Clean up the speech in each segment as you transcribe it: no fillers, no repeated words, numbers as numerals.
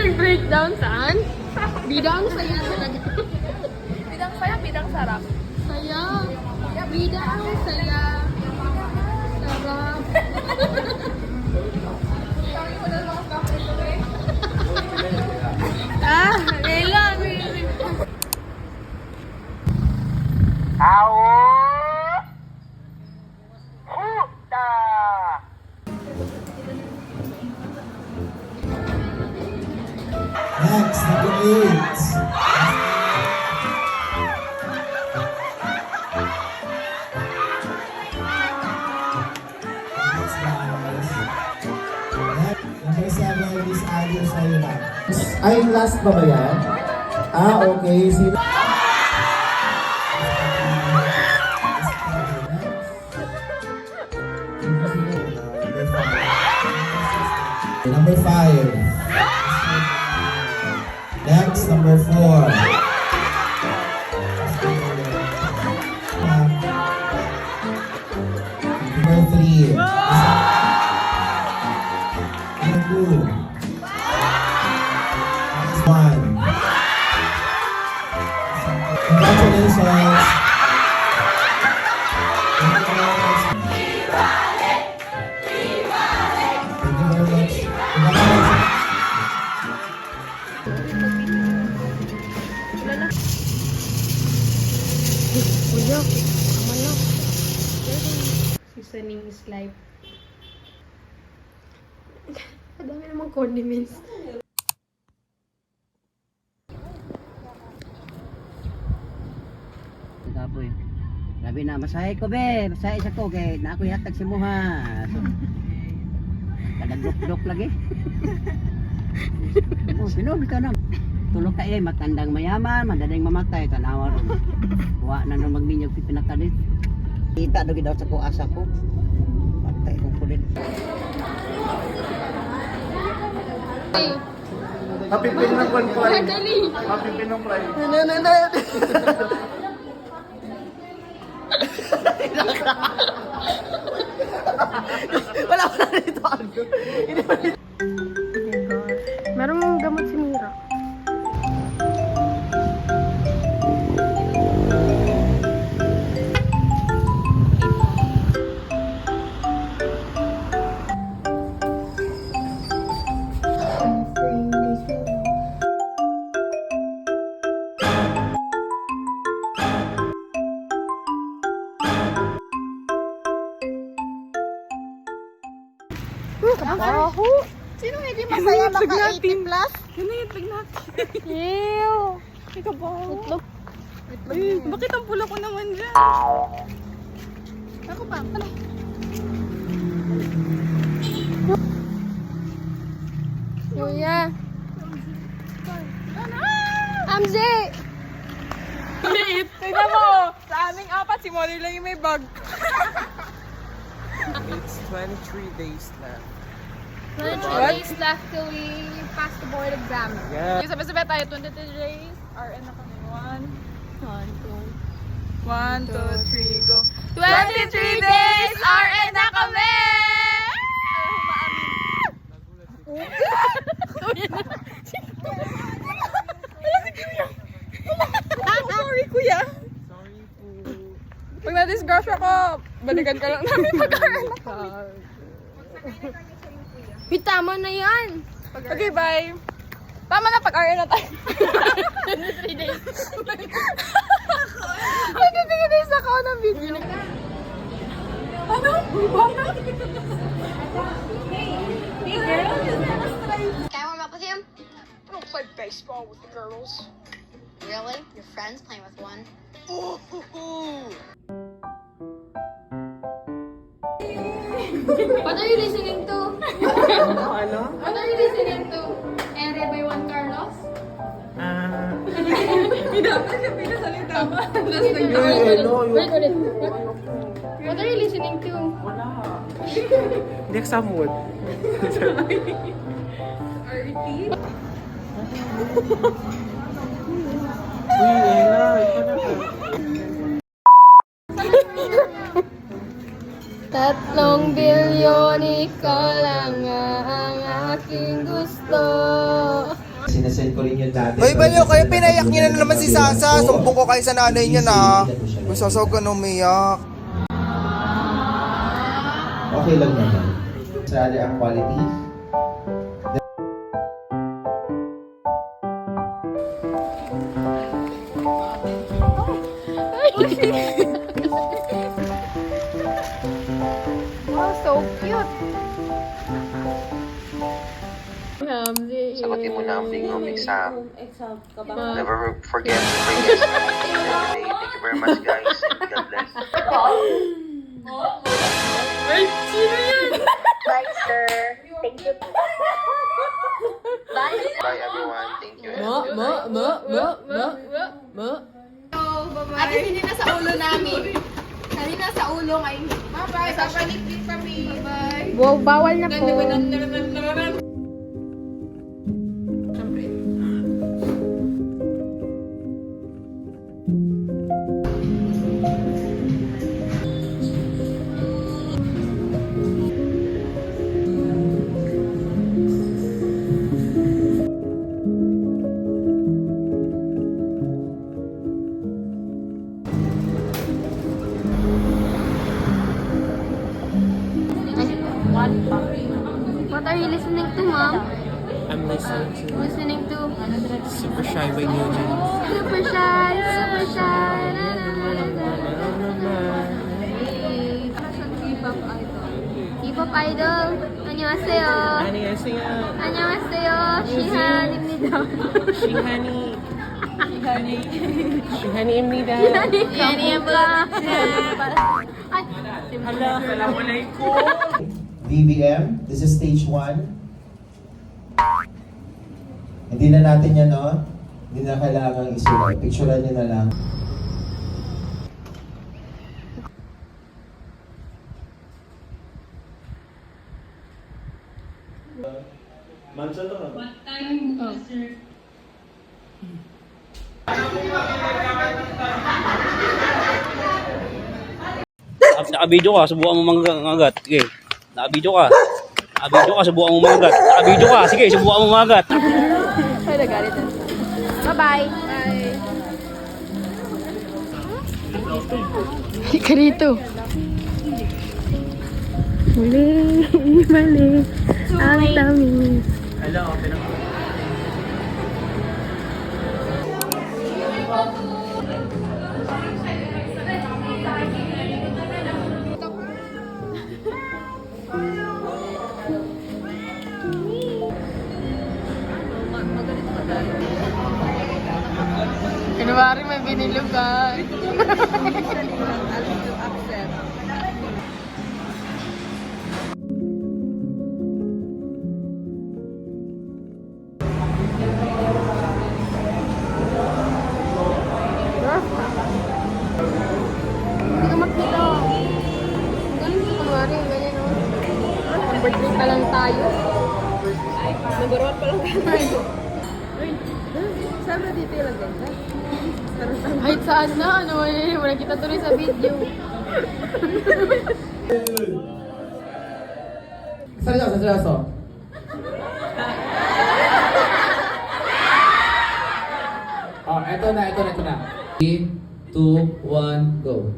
Nag-breakdown saan? Bidang saya talaga. Bidang saya, bidang sarap. Saya. Bidang saya. Sarap. Leila. Next, number 8. Number 7 is Alice Sayra. Ay, last ba ba yan? Ah, okay. Sino? Number 5. Next, number 4. Number 3. Number 2. 1. Congratulations. Thank you very much. Kuya, aman na. Seasoning is life. Madami namang condiments. Kapoy. Grabe na, masahe ko be. Masahe sa ko kay na ako yatag si Muha. So, kadagdok-dok lagi. Oh, pinubi ka na. Tulog ka matandang mayaman, madaling mamatay, tanawa ron. Wa na nang magminyog si pinakalit. Kita do daw sa ko asa ko. Patay kong kulit. Hey, Happy Pinong Pride. dali. Happy Pinong Pride. Wala ko na dito. Merong gamot si Mira. Kabaho! Sino hindi masaya maka 80 plus? Ano yung tag natin? Ew! Ikaw ba? Itlog. Bakit ang pula ko naman dyan? Ako pa. Ano? Kuya. Amzi! Liit! Tignan mo! Sa aming apat, si Molly lang yung may bag. It's 23 days left. 23 days left till we pass the board exam. Yeah. Sabi-sabi tayo, 22 days. RN na kami. 1, 2, 3, go. 23 days! RN na kami! Mag-grasya ka. Balikan ka lang namin pag-aaral ako. Wait, tama na yan. Okay, bye. Tama na, pag-aaral na tayo. 3 days. Ay, 3 days ako ng video. Ano? Can I warm up with you? I don't play baseball with the girls. Really? Your friend's playing with one? What are you listening to? Ano? What are you listening to? Ere by Juan Carlos? Dapat siya pinasalita pa. Wait, ulit. What are you listening to? Hindi ka sa mood. Uy, Ella, ito na ka. 3 bilyon, ikaw lang ang aking gusto. Sinasend ko rin yung dati. Hoy, Balyo, kayo pinayak niya na naman si Sasa. Sumbong ko kayo sa nanay niya na. Uy, Sasa, huwag ka na umiyak. Okay lang naman. Sali ang quality. Wow, so cute. Sagutin mo na ang bingong exam. Never forget to bring your smile every day. Thank you very much, guys. God bless. Bye, sir. Thank you. Bye. Bye, everyone. Thank you. Ate, hindi na sa ulo namin. Kanina sa ulo ngayon. Bye-bye. Babalik din kami. Bye-bye. Wow, bawal na po. What are you listening to, Mom? I'm listening to Super Shy by New Jeans. Super shy, super shy. Na, na, na, na, na. K-pop idol. K-pop idol. 안녕하세요. 안녕하세요. 안녕하세요. 시한입니다. Shihan입니다. 시한입니다. Ay, Assalamualaikum. BBM, this is stage 1. Hindi na natin yan, no? Hindi na kailangan isulat. Picturean nyo na lang. Naka-video ka, subukan mo mangagat. Sige. Naka-video ka. Naka-video ka, subukan mo mangagat. Naka-video ka, sige, subukan mo mangagat. Ay, nagalit. bye-bye. Bye. Halika rito. Mali. Ang tamis. Kunwari may binilugan. Hindi ka makita. Ganun sa kunwari, ganyan o. Number 3 pa lang tayo. Number 1 pa lang tayo. Sana dito lang ganda. Kahit saan na, ano eh. Wala kita tuloy sa video. Seryoso. Oh, eto na. 3, 2, 1, go.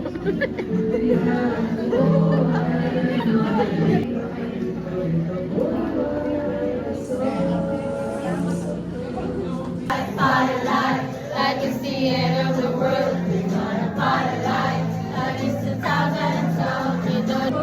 Like it's the end of the world. We're gonna party like it's 2012. You don't.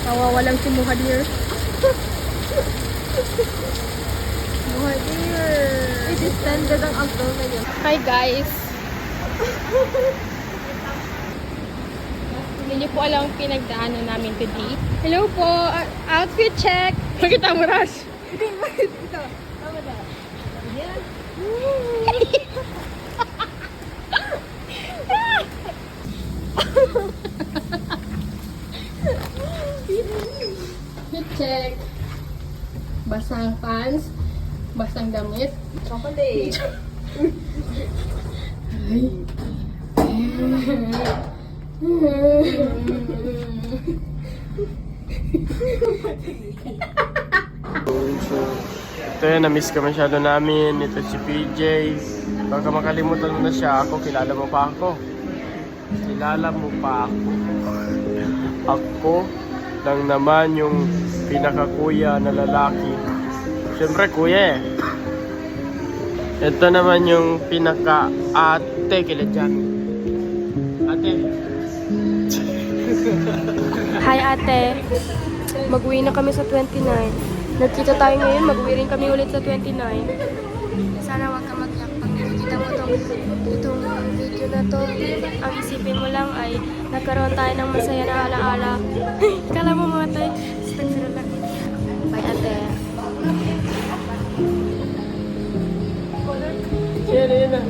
Nawawalan si Muhadir. Muhadir! I-distended ang abdomen niya. Hi guys! Hindi po alam ang pinagdaanan namin today. Hello po! Outfit check! Makita mo, Rash! Hindi, ito. Tama na. Yan. Fit check. Basang pants. Basang damit. Chocolate. Ito yan, na-miss ka masyado namin. Ito si PJ. Baka makalimutan mo na siya. Ako, kilala mo pa ako. Kilala mo pa ako. Ako lang naman yung pinakakuya na lalaki. Siyempre, kuya eh. Ito naman yung pinaka-ate kila dyan. Ate. Hi ate. Mag-uwi na kami sa 29. Nagkita tayo ngayon, mag-uwi rin kami ulit sa 29. Sana wag ka mag-iyak pag nakikita mo itong video na to. Ang isipin mo lang ay nagkaroon tayo ng masaya na alaala. Kala mo mga tayo. Lang. Bye ate. Yan na, yan na.